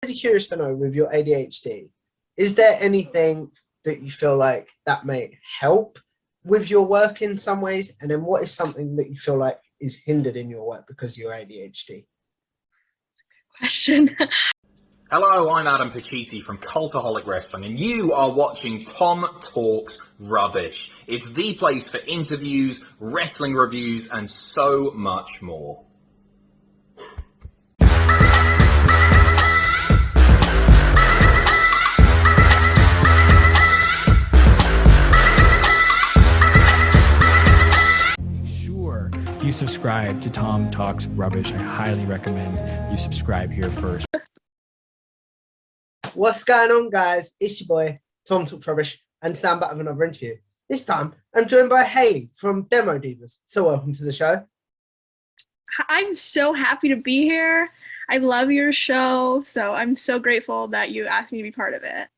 really curious to know, with your ADHD, is there anything that you feel like that may help with your work in some ways? And then what is something that you feel like is hindered in your work because of your ADHD? Question. Hello, I'm Adam Pacitti from Cultaholic Wrestling, and you are watching Tom Talks Rubbish. It's the place for interviews, wrestling reviews, and so much more. Sure, you subscribe to Tom Talks Rubbish. I highly recommend you subscribe here first. What's going on, guys? It's your boy, Tom Talks Rubbish, and today I'm back with another interview. This time, I'm joined by Hayley from Demodivas. So welcome to the show. I'm so happy to be here. I love your show, so I'm so grateful that you asked me to be part of it.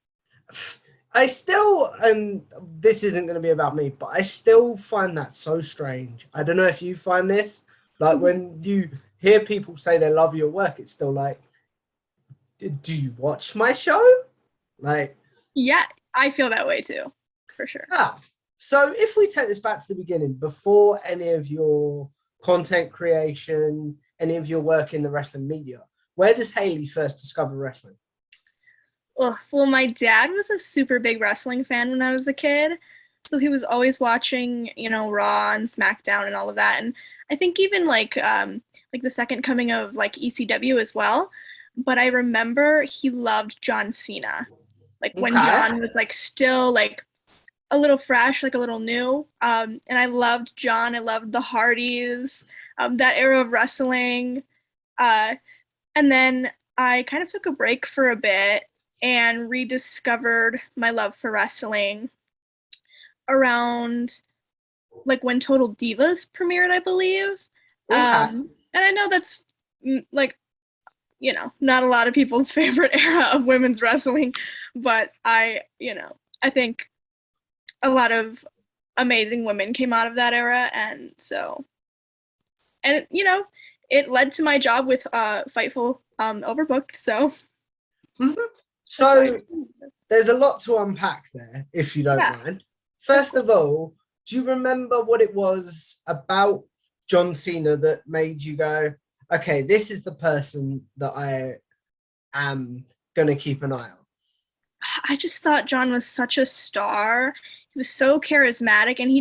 I still, and this isn't going to be about me, but I still find that so strange. I don't know if you find this, like when you hear people say they love your work, it's still like, do you watch my show? Like, yeah, I feel that way too, for sure. So if we take this back to the beginning, before any of your content creation, any of your work in the wrestling media, where does Hayley first discover wrestling? Well, my dad was a super big wrestling fan when I was a kid, so he was always watching, Raw and SmackDown and all of that. And I think even like the second coming of like ECW as well. But I remember he loved John Cena, like when John was like still like a little fresh, like a little new. And I loved John. I loved the Hardys, that era of wrestling. And then I kind of took a break for a bit and rediscovered my love for wrestling around like when Total Divas premiered, I believe. And I know that's like, not a lot of people's favorite era of women's wrestling, but I think a lot of amazing women came out of that era, and it led to my job with Fightful Overbooked, so. So there's a lot to unpack there, if you don't mind. First of all, do you remember what it was about John Cena that made you go, okay, this is the person that I am going to keep an eye on? I just thought John was such a star. He was so charismatic, and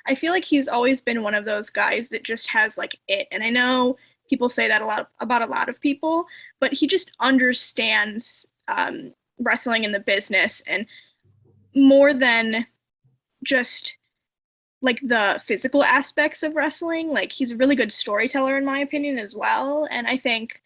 I feel like he's always been one of those guys that just has like it. And I know people say that about a lot of people, but he just understands wrestling in the business, and more than just like the physical aspects of wrestling, like he's a really good storyteller in my opinion as well. And I think,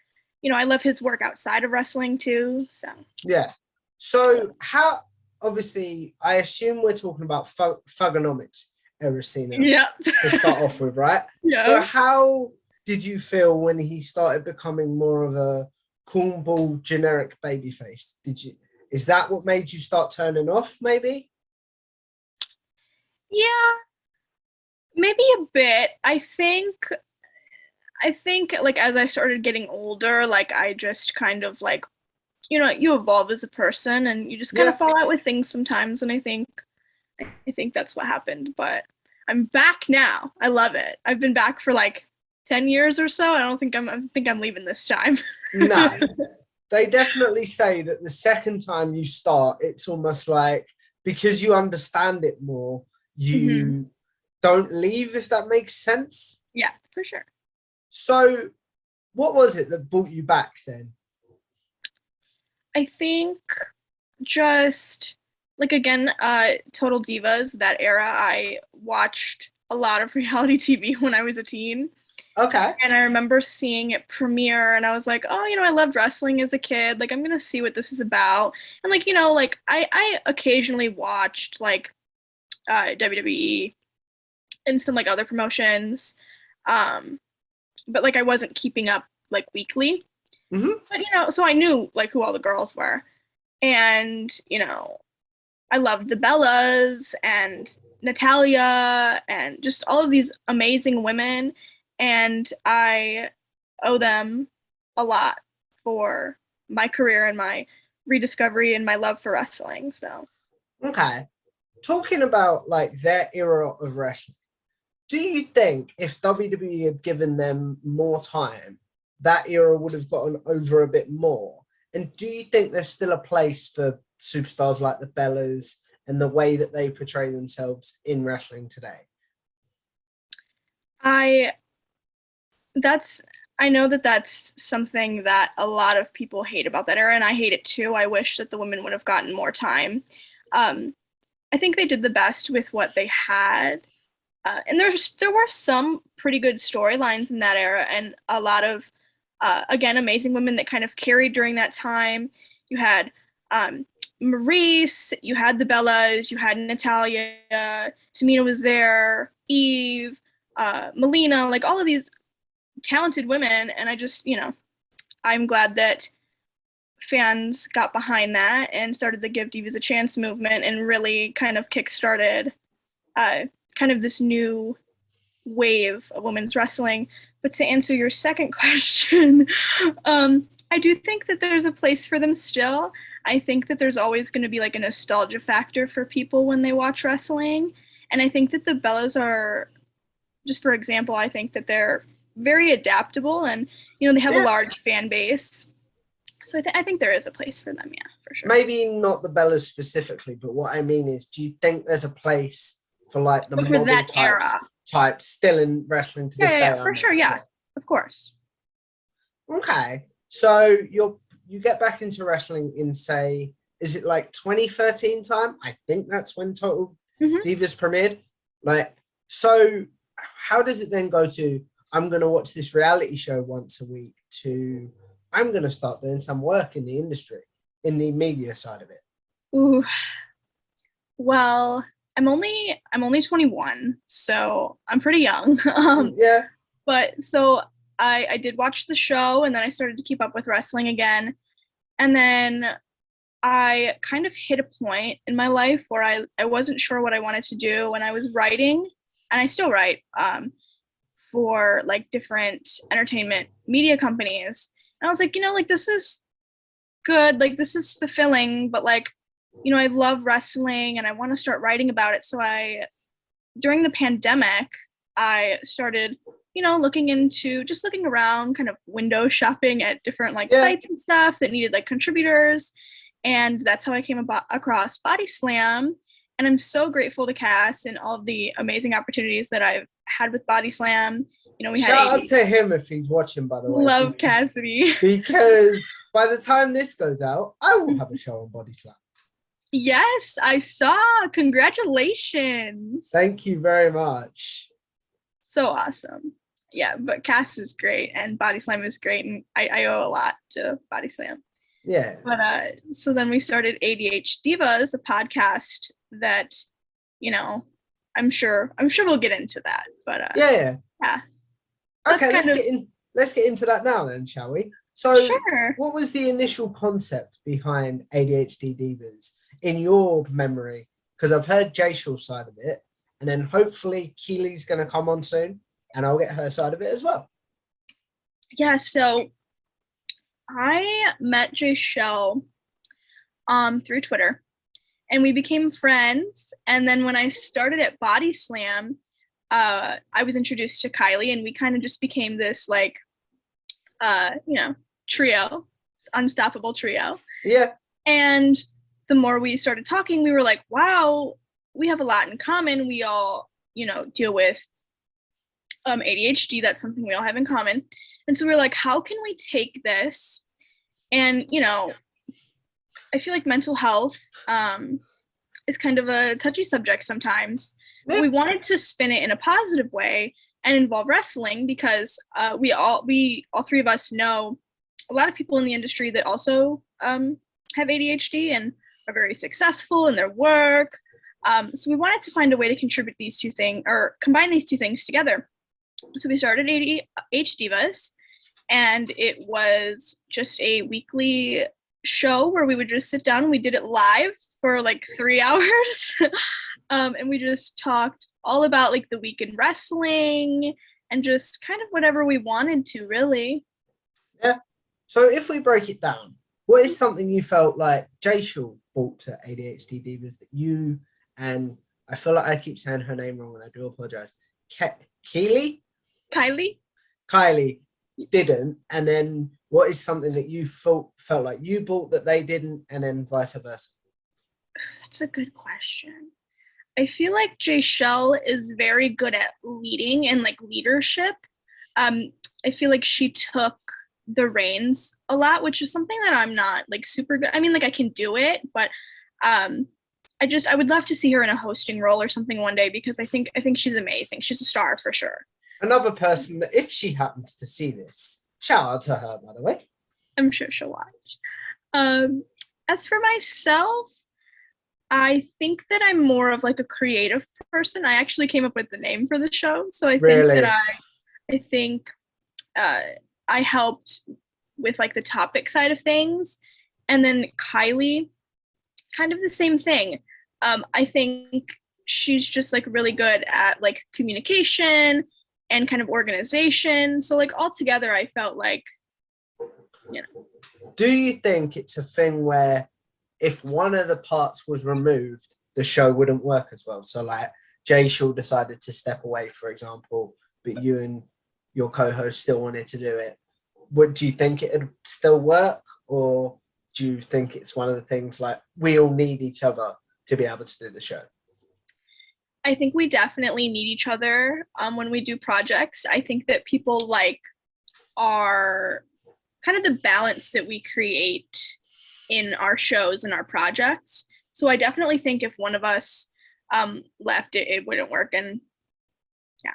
I love his work outside of wrestling too, so. Yeah. So how, obviously, I assume we're talking about Thugonomics era Cena to start off with, right? Yeah. So how did you feel when he started becoming more of a cornball generic babyface? Is that what made you start turning off, maybe? Yeah. Maybe a bit. I think like as I started getting older, like I just kind of like, you evolve as a person and you just kind of fall out with things sometimes. And I think that's what happened, but I'm back now. I love it. I've been back for like 10 years or so. I think I'm leaving this time. No, they definitely say that the second time you start, it's almost like, because you understand it more, you don't leave, if that makes sense. Yeah, for sure. So what was it that brought you back then? I think just like, again, Total Divas, that era. I watched a lot of reality TV when I was a teen. Okay. And I remember seeing it premiere, and I was like, oh, I loved wrestling as a kid. Like, I'm going to see what this is about. And like, like I occasionally watched like WWE and some like other promotions. But like I wasn't keeping up like weekly. But so I knew like who all the girls were. And, I loved the Bellas and Natalia and just all of these amazing women. And I owe them a lot for my career and my rediscovery and my love for wrestling. So okay, talking about like their era of wrestling, do you think if WWE had given them more time, that era would have gotten over a bit more? And do you think there's still a place for superstars like the Bellas and the way that they portray themselves in wrestling today? I know that that's something that a lot of people hate about that era, and I hate it too. I wish that the women would have gotten more time. I think they did the best with what they had. And there were some pretty good storylines in that era, and a lot of, again, amazing women that kind of carried during that time. You had Maurice, you had the Bellas, you had Natalia, Tamina was there, Eve, Melina, like all of these talented women. And I just, I'm glad that fans got behind that and started the Give Divas a Chance movement and really kind of kickstarted kind of this new wave of women's wrestling. But to answer your second question, I do think that there's a place for them still. I think that there's always going to be like a nostalgia factor for people when they watch wrestling. And I think that the Bellas are, just for example, I think that they're very adaptable and, they have a large fan base. So I think there is a place for them, yeah, for sure. Maybe not the Bellas specifically, but what I mean is, do you think there's a place for like the model types still in wrestling to this day? Yeah, for sure, yeah, of course. Okay, so you get back into wrestling in, say, is it like 2013 time? I think that's when Total Divas premiered. Like, so how does it then go to, I'm going to watch this reality show once a week, to I'm going to start doing some work in the industry, in the media side of it? Ooh, well, I'm only 21, so I'm pretty young. Yeah. But so I did watch the show, and then I started to keep up with wrestling again. And then I kind of hit a point in my life where I wasn't sure what I wanted to do when I was writing, and I still write for like different entertainment media companies. And I was like, like this is good, like this is fulfilling, but like, I love wrestling and I want to start writing about it. So during the pandemic, I started, looking around, kind of window shopping at different sites and stuff that needed like contributors. And that's how I came across Body Slam. And I'm so grateful to Cass and all of the amazing opportunities that I've had with Body Slam. We had shout out to him if he's watching, by the way. Love Cassidy. Because by the time this goes out, I will have a show on Body Slam. Yes, I saw. Congratulations. Thank you very much. So awesome. Yeah, but Cass is great and Body Slam is great, and I owe a lot to Body Slam. Yeah. But so then we started ADHDivas, a podcast that, I'm sure we'll get into that. But yeah. Okay, let's get into that now then, shall we? So sure. What was the initial concept behind ADHD Divas in your memory? Because I've heard Jayshaw's side of it, and then hopefully Keely's going to come on soon, and I'll get her side of it as well. Yeah, so I met Jayshell through Twitter, and we became friends. And then when I started at Body Slam, I was introduced to Kylie, and we kind of just became this trio, unstoppable trio. Yeah. And the more we started talking, we were like, wow, we have a lot in common. We all, deal with ADHD. That's something we all have in common. And so we were like, how can we take this? And, I feel like mental health is kind of a touchy subject sometimes. But we wanted to spin it in a positive way and involve wrestling because we all three of us know a lot of people in the industry that also have ADHD and are very successful in their work. So we wanted to find a way to contribute these two things or combine these two things together. So we started ADHDivas, and it was just a weekly show where we would just sit down and we did it live for like 3 hours. And we just talked all about like the week in wrestling and just kind of whatever we wanted to, really. Yeah. So if we break it down, what is something you felt like Jayshul brought to ADHD Divas that you, and I feel like I keep saying her name wrong and I do apologize, Kylie didn't, and then what is something that you felt like you bought that they didn't, and then vice versa? That's a good question. I feel like Jayshul is very good at leading and like leadership. I feel like she took the reins a lot, which is something that I'm not like super good. I mean, like I can do it, but I would love to see her in a hosting role or something one day, because I think she's amazing. She's a star for sure. Another person that, if she happens to see this, shout out to her, by the way. I'm sure she'll watch. As for myself, I think that I'm more of like a creative person. I actually came up with the name for the show, so I think I helped with like the topic side of things, and then Kylie, kind of the same thing. I think she's just like really good at like communication and kind of organization. So like all together, I felt like, you know. Do you think it's a thing where if one of the parts was removed, the show wouldn't work as well? So like Jayshul decided to step away, for example, but you and your co-host still wanted to do it. Do you think it'd still work, or do you think it's one of the things like we all need each other to be able to do the show? I think we definitely need each other when we do projects. I think that people like our kind of the balance that we create in our shows and our projects. So I definitely think if one of us left, it wouldn't work. And yeah.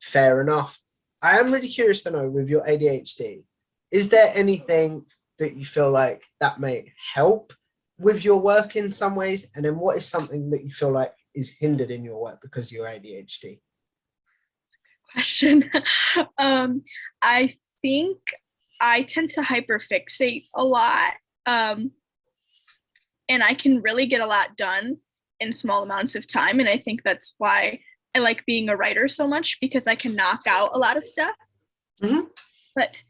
Fair enough. I am really curious to know, with your ADHD, is there anything that you feel like that may help with your work in some ways? And then what is something that you feel like is hindered in your work because of your ADHD? Question. I think I tend to hyperfixate a lot. And I can really get a lot done in small amounts of time. And I think that's why I like being a writer so much, because I can knock out a lot of stuff. Mm-hmm. But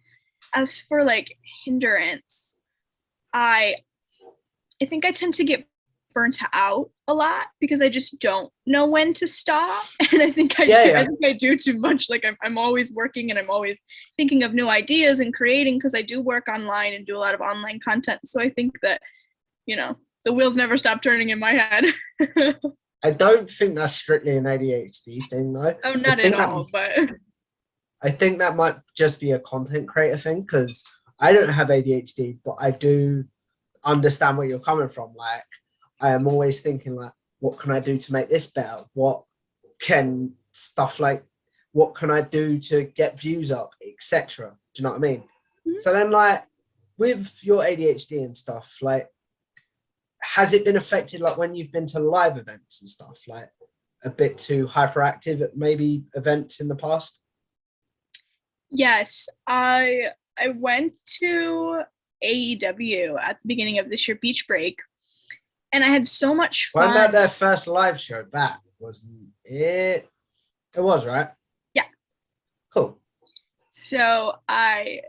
as for like hindrance, I think I tend to get burnt out a lot because I just don't know when to stop. And I think I do too much. Like I'm always working and I'm always thinking of new ideas and creating, because I do work online and do a lot of online content. So I think that, you know, the wheels never stop turning in my head. I don't think that's strictly an ADHD thing, though. Oh, not at all, but I think that might just be a content creator thing, because I don't have ADHD, but I do understand where you're coming from. Like, I am always thinking, like, what can I do to make this better? What can I do to get views up, etc. Do you know what I mean? Mm-hmm. So then, like, with your ADHD and stuff, like, has it been affected, like, when you've been to live events and stuff, like, a bit too hyperactive at maybe events in the past? Yes, I went to AEW at the beginning of this year, Beach Break, and I had so much fun. Wasn't that their first live show back, wasn't it? It was, right? Yeah. Cool. So I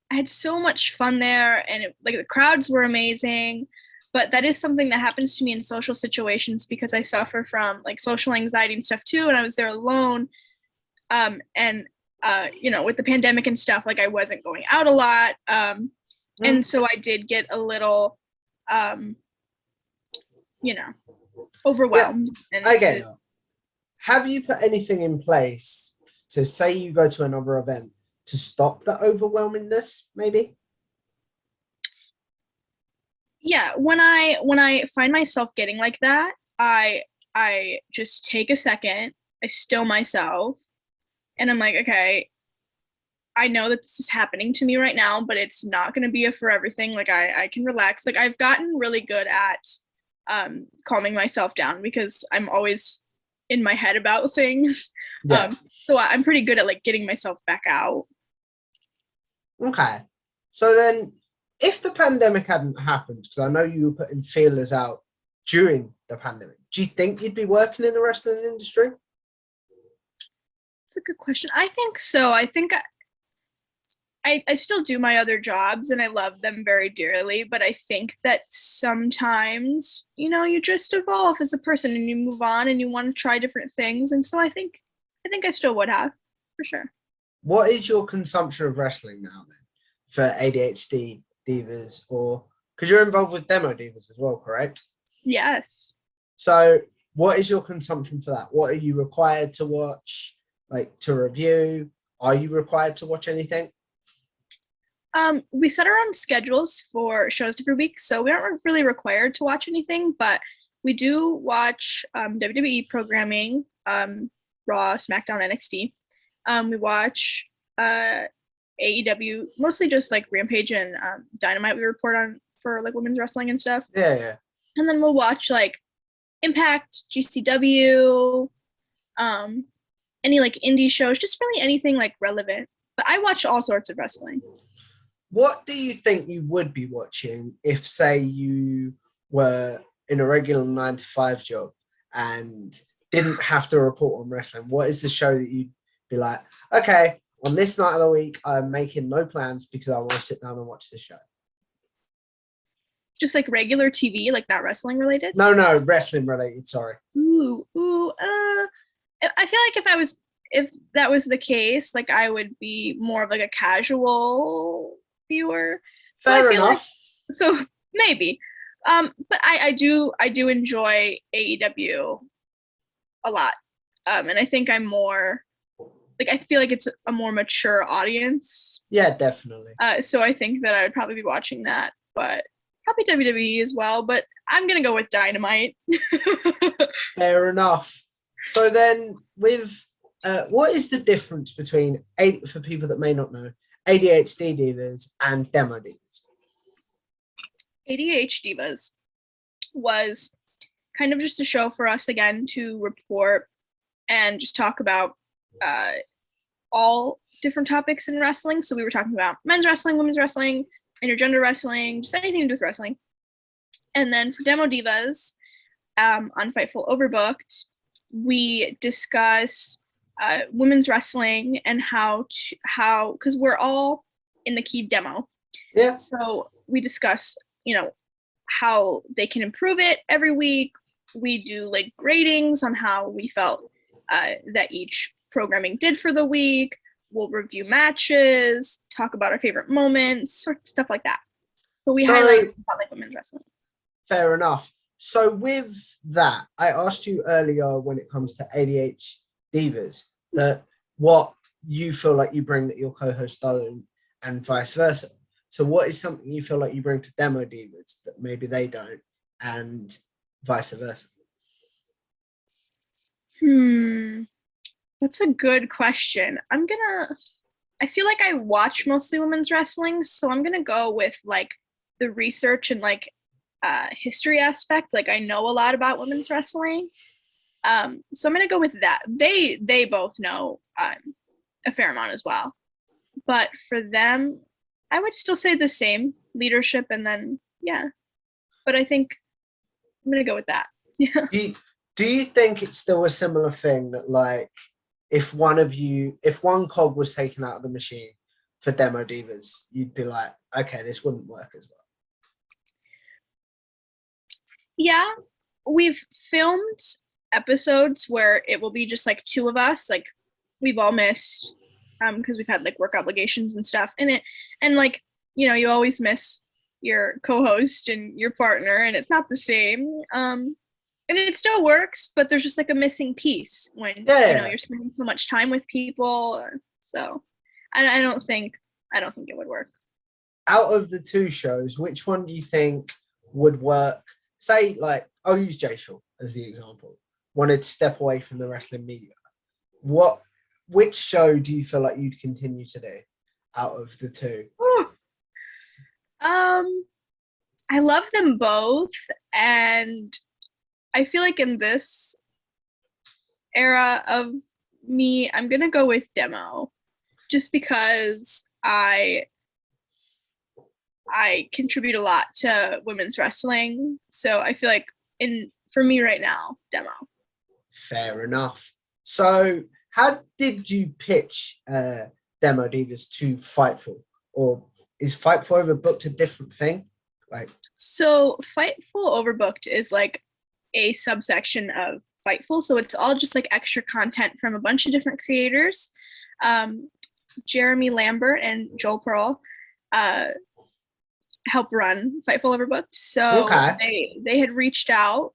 had so much fun there, and the crowds were amazing. But that is something that happens to me in social situations, because I suffer from like social anxiety and stuff too, and I was there alone. You know, with the pandemic and stuff, like I wasn't going out a lot. And so I did get a little, you know, overwhelmed. Yeah, I get it. Have you put anything in place to, say you go to another event, to stop the overwhelmingness, maybe? Yeah, when I find myself getting like that, I just take a second, I still myself, and I'm like, okay, I know that this is happening to me right now, but it's not going to be a forever thing. Like I can relax. Like I've gotten really good at calming myself down, because I'm always in my head about things. Yeah. So I'm pretty good at like getting myself back out. Okay. So then, if the pandemic hadn't happened, because I know you were putting feelers out during the pandemic, do you think you'd be working in the wrestling industry? That's a good question. I think so. I think I still do my other jobs and I love them very dearly, but I think that sometimes, you just evolve as a person and you move on and you want to try different things. And so I think I still would have, for sure. What is your consumption of wrestling now then for ADHD divas, or because you're involved with Demodivas as well, correct? Yes. So what is your consumption for that? What are you required to watch, like to review? Are you required to watch anything? We set our own schedules for shows every week, so we aren't really required to watch anything, but we do watch WWE programming, Raw, SmackDown, NXT. We watch AEW, mostly just like Rampage and Dynamite we report on for like women's wrestling and stuff. Yeah. And then we'll watch like Impact, GCW, any like indie shows, just really anything like relevant. But I watch all sorts of wrestling. What do you think you would be watching if, say, you were in a regular 9-to-5 job and didn't have to report on wrestling? What is the show that you'd be like, okay, on this night of the week, I'm making no plans because I want to sit down and watch this show? Just like regular TV, like not wrestling related? No, wrestling related, sorry. I feel like if that was the case, like I would be more of like a casual viewer. Fair enough. So maybe. But I do enjoy AEW a lot. And I think I'm more like, I feel like it's a more mature audience. Yeah, definitely. So I think that I would probably be watching that, but probably WWE as well, but I'm gonna go with Dynamite. Fair enough. So then with what is the difference between, for people that may not know, ADHD divas and Demodivas? ADHD Divas was kind of just a show for us again to report and just talk about all different topics in wrestling. So we were talking about men's wrestling, women's wrestling, intergender wrestling, just anything to do with wrestling. And then for Demodivas, on Fightful Overbooked, we discuss women's wrestling and how because we're all in the key demo. Yeah. So we discuss, how they can improve it every week. We do like gradings on how we felt that each programming did for the week. We'll review matches, talk about our favorite moments, stuff like that. But we highlight about like women's wrestling. Fair enough. So with that, I asked you earlier when it comes to ADHD divas that what you feel like you bring that your co-host don't, and vice versa. So what is something you feel like you bring to Demodivas that maybe they don't, and vice versa? That's a good question. I feel like I watch mostly women's wrestling, so I'm gonna go with like the research and like history aspect. Like I know a lot about women's wrestling. So I'm gonna go with that. They both know a fair amount as well. But for them, I would still say the same leadership, and then yeah. But I think I'm gonna go with that. Yeah. Do you think it's still a similar thing that like if one cog was taken out of the machine for Demodivas, you'd be like, okay, this wouldn't work as well? Yeah, we've filmed episodes where it will be just like two of us, like we've all missed because we've had like work obligations and stuff and like you always miss your co-host and your partner, and it's not the same, and it still works, but there's just like a missing piece when you're spending so much time with people. So I don't think it would work. Out of the two shows, which one do you think would work? Say, like, I'll use Jay Shaw as the example. Wanted to step away from the wrestling media. Which show do you feel like you'd continue to do out of the two? I love them both, and I feel like in this era of me, I'm gonna go with Demo, just because I contribute a lot to women's wrestling, so I feel like for me right now, Demo. Fair enough. So how did you pitch Demodivas to Fightful? or is Fightful Overbooked a different thing? Like, so Fightful Overbooked is like a subsection of Fightful, so it's all just like extra content from a bunch of different creators. Jeremy Lambert and Joel Pearl help run Fightful Overbooked. So they had reached out.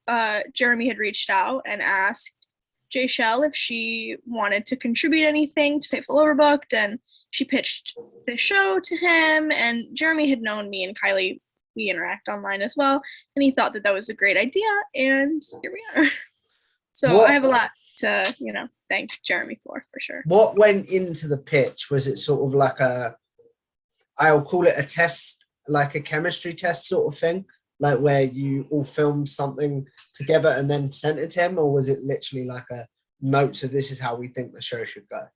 Jeremy had reached out and asked Jay Shell if she wanted to contribute anything to Fightful Overbooked, and she pitched the show to him. And Jeremy had known me and Kylie. We interact online as well, and he thought that that was a great idea, and here we are. So I have a lot to, thank Jeremy for sure. What went into the pitch? Was it sort of like I'll call it a test, like a chemistry test sort of thing, like where you all filmed something together and then sent it to him, or was it literally like a note, so this is how we think the show should go?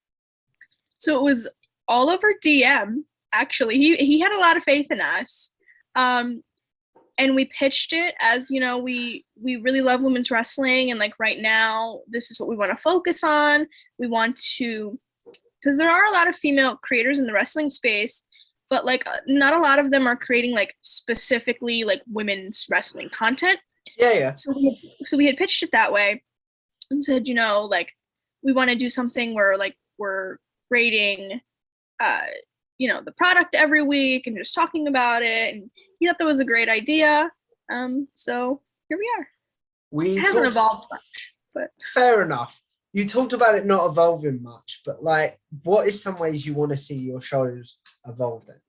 So it was all over DM, actually. He had a lot of faith in us. And we pitched it as, we really love women's wrestling, and like right now, this is what we want to focus on. We want to, because there are a lot of female creators in the wrestling space, but like not a lot of them are creating like specifically like women's wrestling content. Yeah. So we had pitched it that way and said, like we want to do something where like we're rating, the product every week and just talking about it, and he thought that was a great idea. So here we are. It hasn't evolved much, but fair enough. You talked about it not evolving much, but like, what is some ways you want to see your shows evolve in?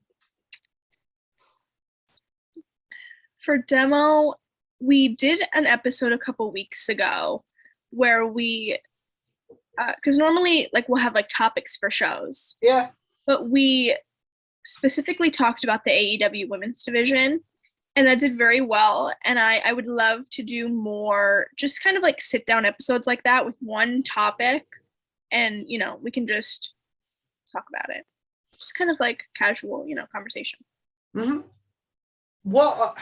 For Demo, we did an episode a couple weeks ago where we, because normally like we'll have like topics for shows. Yeah. But we specifically talked about the AEW women's division, and that did very well. And I would love to do more just kind of like sit down episodes like that with one topic, and, we can just talk about it. Just kind of like casual, conversation. Mm-hmm.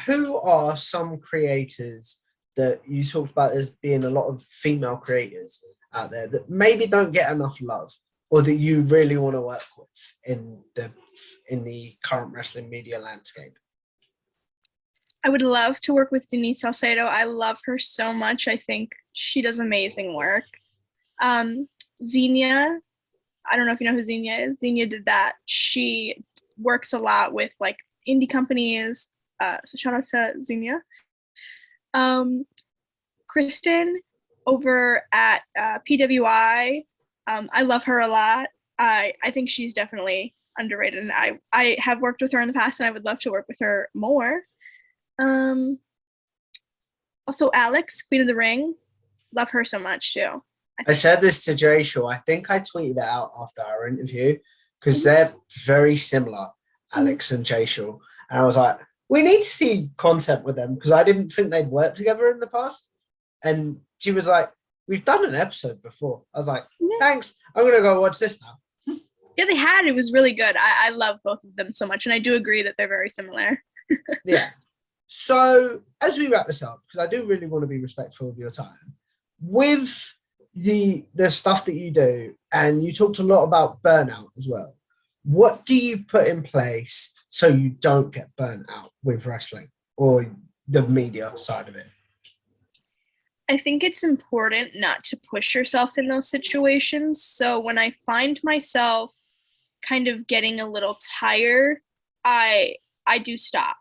Who are some creators that you talked about as being a lot of female creators out there that maybe don't get enough love, or that you really want to work with in the current wrestling media landscape? I would love to work with Denise Salcedo. I love her so much. I think she does amazing work. Xenia, I don't know if you know who Xenia is. Xenia did that. She works a lot with like indie companies. So shout out to Xenia. Kristen over at PWI. I love her a lot. I think she's definitely underrated, and I have worked with her in the past, and I would love to work with her more. Also Alex, Queen of the Ring. Love her so much too. I said this to Jay Shaw. I think I tweeted it out after our interview, because they're very similar, Alex and Jay Shaw. And I was like, we need to see content with them, because I didn't think they'd worked together in the past. And she was like, we've done an episode before. I was like, thanks. I'm going to go watch this now. Yeah, they had. It was really good. I love both of them so much. And I do agree that they're very similar. Yeah. So as we wrap this up, because I do really want to be respectful of your time, with the stuff that you do, and you talked a lot about burnout as well, what do you put in place so you don't get burnt out with wrestling or the media side of it? I think it's important not to push yourself in those situations. So when I find myself kind of getting a little tired, I do stop.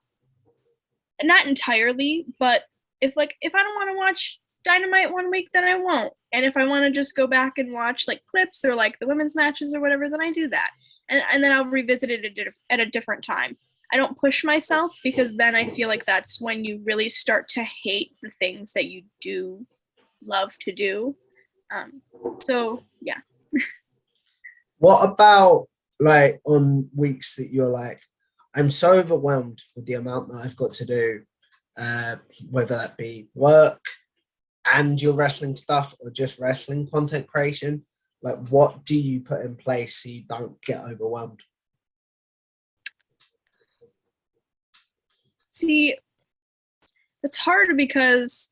And not entirely, but if I don't want to watch Dynamite one week, then I won't. And if I want to just go back and watch like clips or like the women's matches or whatever, then I do that. And then I'll revisit it at a different time. I don't push myself, because then I feel like that's when you really start to hate the things that you do love to do. So yeah. What about like on weeks that you're like, I'm so overwhelmed with the amount that I've got to do, whether that be work and your wrestling stuff or just wrestling content creation? Like, what do you put in place so you don't get overwhelmed? See, it's hard because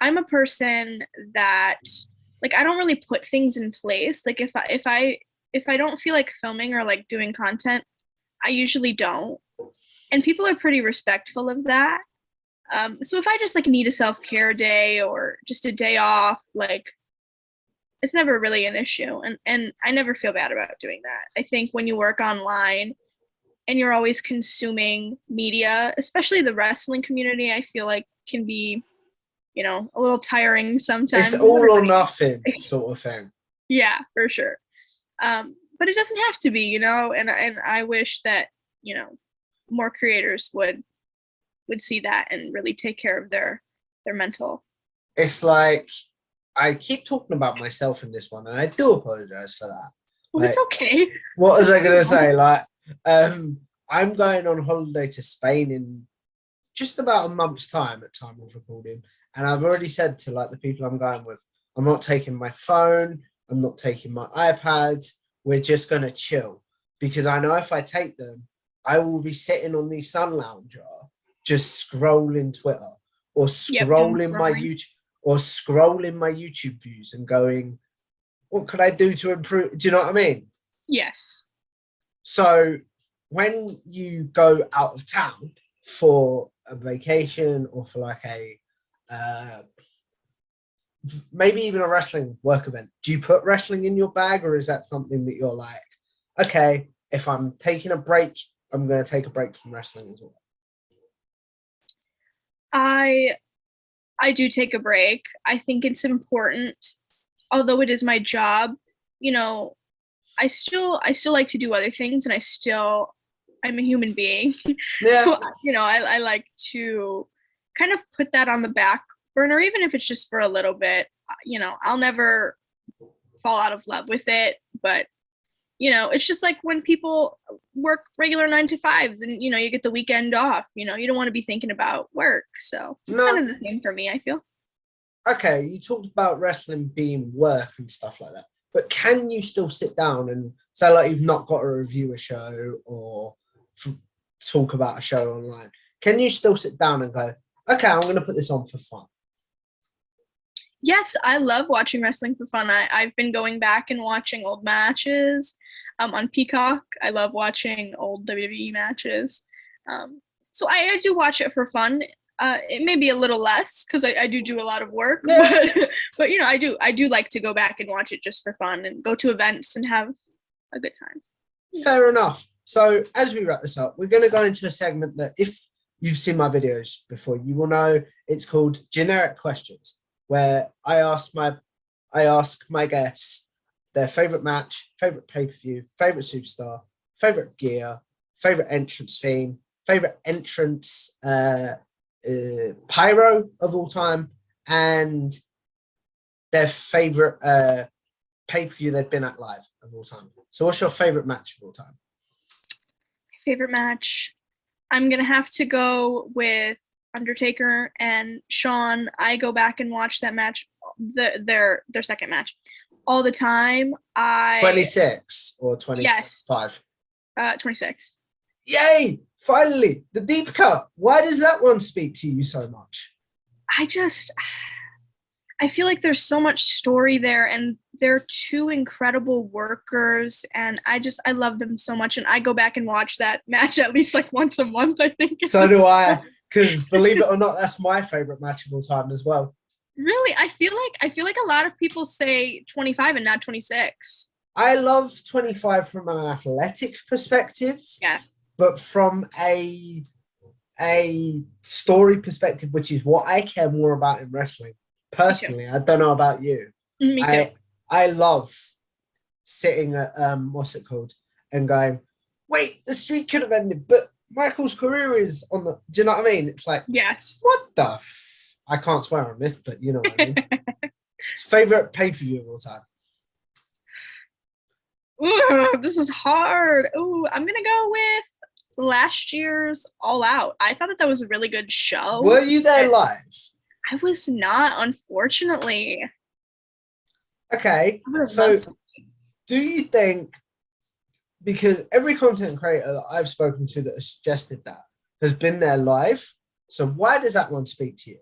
I'm a person that, like, I don't really put things in place. Like, if I don't feel like filming or like doing content, I usually don't. And people are pretty respectful of that. So if I just like need a self-care day or just a day off, like it's never really an issue. And I never feel bad about doing that. I think when you work online and you're always consuming media, especially the wrestling community, I feel like can be, you know, a little tiring sometimes. It's all or nothing sort of thing. Yeah, for sure. But it doesn't have to be, you know, and I wish that, you know, more creators would see that and really take care of their mental. It's like, I keep talking about myself in this one, and I do apologize for that. Well, like, it's okay. What was I going to say? Like, I'm going on holiday to Spain in just about a month's time at time of recording. And I've already said to like the people I'm going with, I'm not taking my phone. I'm not taking my iPads. We're just going to chill, because I know if I take them, I will be sitting on the sun lounger, just scrolling Twitter or scrolling my YouTube or scrolling my YouTube views and going, what could I do to improve? Do you know what I mean? Yes. So when you go out of town for a vacation or for like a maybe even a wrestling work event, do you put wrestling in your bag, or is that something that you're like, okay, if I'm taking a break, I'm going to take a break from wrestling as well? I do take a break. I think it's important, although it is my job, you know, I still like to do other things, and I'm a human being. Yeah. So, you know, I like to kind of put that on the back burner, even if it's just for a little bit. You know, I'll never fall out of love with it, but you know, it's just like when people work regular 9-to-5s and, you know, you get the weekend off, you know, you don't want to be thinking about work. So it's kind of the same for me, I feel. Okay, you talked about wrestling being work and stuff like that, but can you still sit down and say, like, you've not got to review a show or talk about a show online? Can you still sit down and go, okay, I'm going to put this on for fun? Yes, I love watching wrestling for fun. I've been going back and watching old matches on Peacock. I love watching old WWE matches. So I do watch it for fun. It may be a little less because I do a lot of work, but you know, I do like to go back and watch it just for fun and go to events and have a good time. Fair enough. So as we wrap this up, we're going to go into a segment that, if you've seen my videos before, you will know it's called Generic Questions, where I ask my guests their favorite match, favorite pay-per-view, favorite superstar, favorite gear, favorite entrance theme, favorite entrance pyro of all time, and their favorite pay-per-view they've been at live of all time. So what's your favorite match of all time? Favorite match? I'm going to have to go with Undertaker and Shawn. I go back and watch that match, their second match, all the time. 26 or 25? Yes. 26. Yay! Finally, the deep cut. Why does that one speak to you so much? I feel like there's so much story there, and they're two incredible workers, and I love them so much, and I go back and watch that match at least like once a month, I think. So do I. Because believe it or not, that's my favorite match of all time as well. Really? I feel like a lot of people say 25 and not 26. I love 25 from an athletic perspective. Yeah. But from a story perspective, which is what I care more about in wrestling, personally, I don't know about you. Me too. I love sitting at, what's it called, and going, wait, the streak could have ended, but Michael's career is on the... Do you know what I mean? It's like, yes. What the I can't swear on this, but you know what I mean. Favorite pay-per-view of all time? Ooh, this is hard. Ooh, I'm going to go with last year's All Out. I thought that was a really good show. Were you there live? I was not, unfortunately. Okay, so do you think, because every content creator that I've spoken to that has suggested that has been there live, so why does that one speak to you?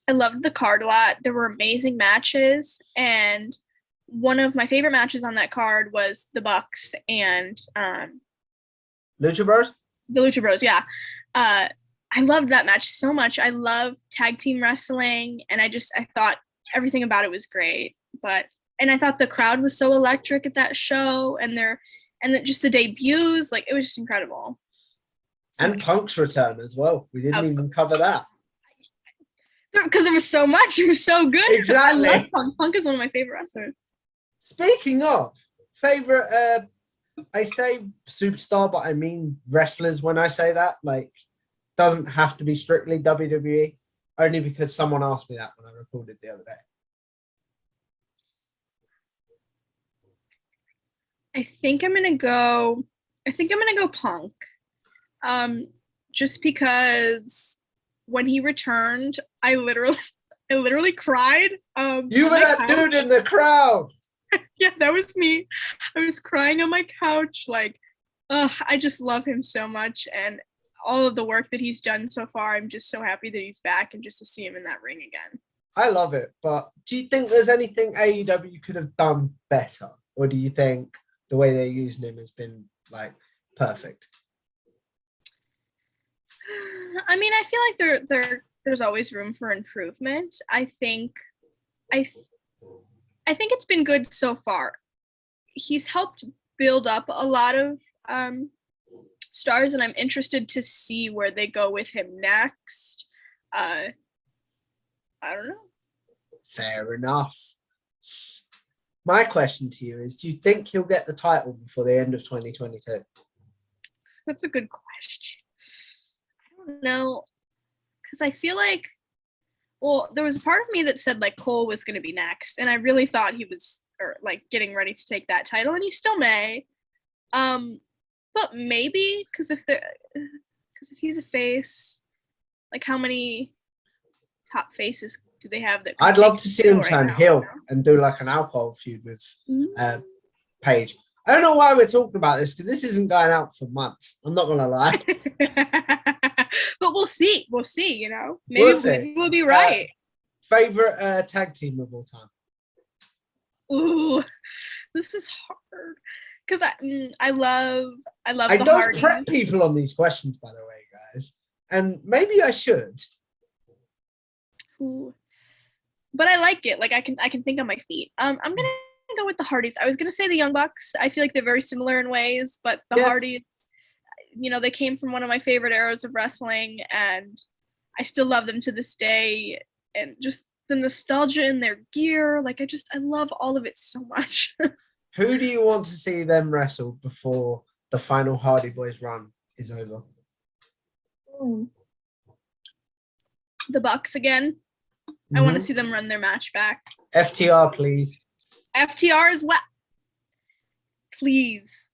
I loved the card a lot. There were amazing matches, and one of my favorite matches on that card was the Bucks and Lucha Bros? The Lucha Bros, yeah. I loved that match so much. I love tag team wrestling, and I thought everything about it was great. And I thought the crowd was so electric at that show, and just the debuts, like, it was just incredible. And Punk's return as well. We didn't even cover that. Because there was so much. It was so good. Exactly. I love Punk. Punk is one of my favorite wrestlers. Speaking of favorite, I say superstar, but I mean wrestlers when I say that. Like, doesn't have to be strictly WWE, only because someone asked me that when I recorded the other day. I think I'm gonna go Punk. Just because when he returned, I literally cried. You were that dude in the crowd. Yeah, that was me. I was crying on my couch. Like, I just love him so much, and all of the work that he's done so far. I'm just so happy that he's back, and just to see him in that ring again. I love it, but do you think there's anything AEW could have done better, or do you think the way they're using him has been like perfect? I mean, I feel like there's always room for improvement. I think it's been good so far. He's helped build up a lot of stars, and I'm interested to see where they go with him next. I don't know. Fair enough. My question to you is, do you think he'll get the title before the end of 2022? That's a good question. I don't know, because I feel like, well, there was a part of me that said like Cole was going to be next, and I really thought he was getting ready to take that title, and he still may. But maybe because if he's a face, like, how many top faces do they have that? I'd love to see him turn heel and do like an alcohol feud with Paige. I don't know why we're talking about this, because this isn't going out for months. I'm not gonna lie. But we'll see. We'll see. You know, maybe we'll be right. Favorite tag team of all time? Ooh, this is hard because I love. I don't prep people on these questions, by the way, guys, and maybe I should. Ooh. But I like it. Like, I can think on my feet. I'm gonna go with the Hardys. I was gonna say the Young Bucks. I feel like they're very similar in ways, but the Hardys, you know, they came from one of my favorite eras of wrestling, and I still love them to this day. And just the nostalgia in their gear, like, I love all of it so much. Who do you want to see them wrestle before the final Hardy Boys run is over? The Bucks again. I want to see them run their match back. FTR, please. FTR as well. Please.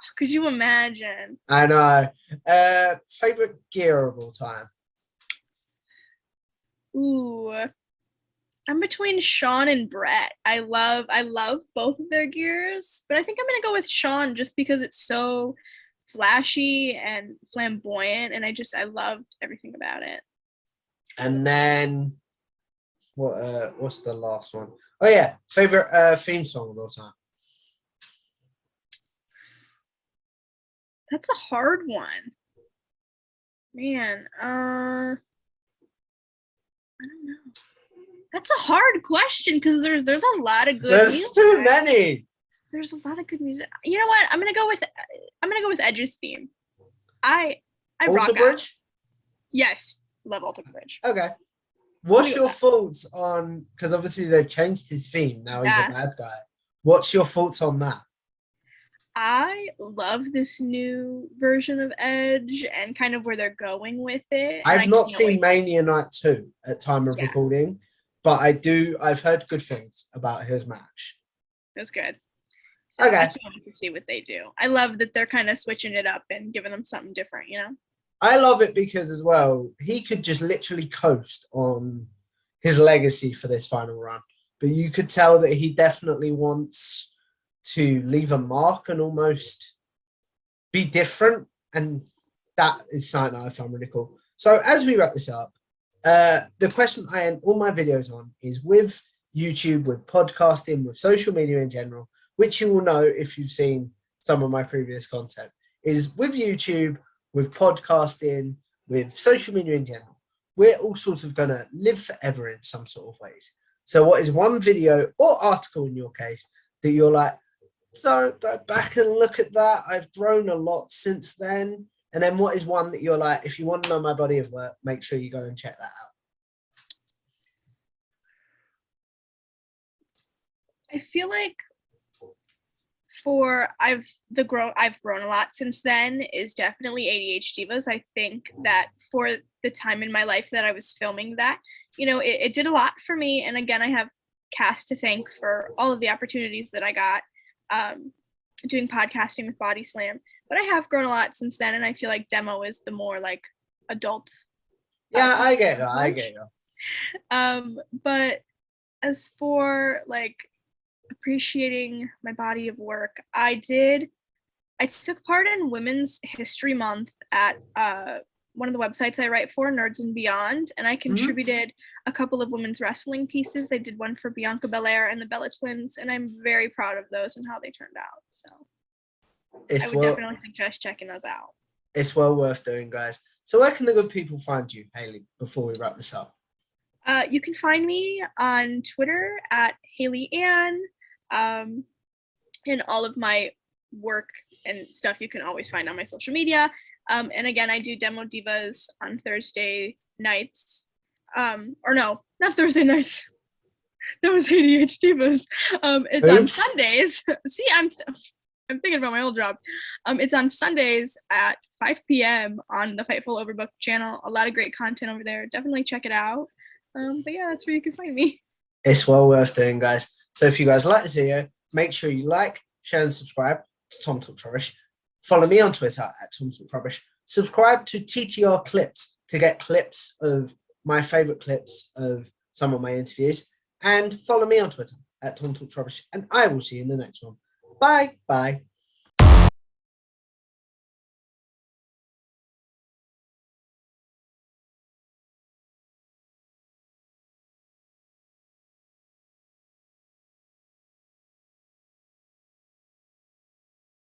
Oh, could you imagine? I know. Favorite gear of all time? Ooh. I'm between Sean and Brett. I love both of their gears, but I think I'm going to go with Sean just because it's so flashy and flamboyant, and I loved everything about it. And then what's the last one? Oh yeah, favorite theme song of all time. That's a hard one, man. I don't know. That's a hard question because there's a lot of good music. There's too many. There's a lot of good music. You know what? I'm gonna go with Edge's theme. I rock Alter Bridge? Yes, love Alter Bridge. Okay. What's your thoughts on, because obviously they've changed his theme, now he's a bad guy. What's your thoughts on that? I love this new version of Edge and kind of where they're going with it. I've not seen Mania Night 2 at time of recording, but I've heard good things about his match. It was good. So okay. I can't wait to see what they do. I love that they're kind of switching it up and giving them something different, you know? I love it because as well, he could just literally coast on his legacy for this final run. But you could tell that he definitely wants to leave a mark and almost be different. And that is something that I found really cool. So as we wrap this up, the question I end all my videos on is, with YouTube, with podcasting, with social media in general, which you will know if you've seen some of my previous content, is with YouTube, with podcasting, with social media in general, we're all sort of going to live forever in some sort of ways. So what is one video or article in your case that you're like, so go back and look at that, I've grown a lot since then? And then what is one that you're like, if you want to know my body of work, make sure you go and check that out? I feel like I've grown a lot since then is definitely ADHDivas. I think that for the time in my life that I was filming that, it did a lot for me. And again, I have Cass to thank for all of the opportunities that I got doing podcasting with Body Slam. But I have grown a lot since then, and I feel like Demo is the more like adult. Yeah, I get you. But as for like appreciating my body of work, I took part in Women's History Month at one of the websites I write for, Nerds and Beyond, and I contributed a couple of women's wrestling pieces. I did one for Bianca Belair and the Bella Twins, and I'm very proud of those and how they turned out. So I would definitely suggest checking those out. It's well worth doing, guys. So where can the good people find you, Hayley, before we wrap this up? You can find me on Twitter at Hayley Ann. And all of my work and stuff you can always find on my social media. And again, I do Demodivas on Thursday nights. Or no, not Thursday nights. That was ADHDivas. It's on Sundays. See, I'm thinking about my old job. It's on Sundays at 5 p.m. on the Fightful Overbook channel. A lot of great content over there. Definitely check it out. But yeah, that's where you can find me. It's well worth doing, guys. So if you guys like this video, make sure you like, share, and subscribe to Tom Talks Rubbish. Follow me on Twitter at Tom Talks Rubbish. Subscribe to TTR Clips to get clips of my favourite clips of some of my interviews. And follow me on Twitter at Tom Talks Rubbish. And I will see you in the next one. Bye. Bye.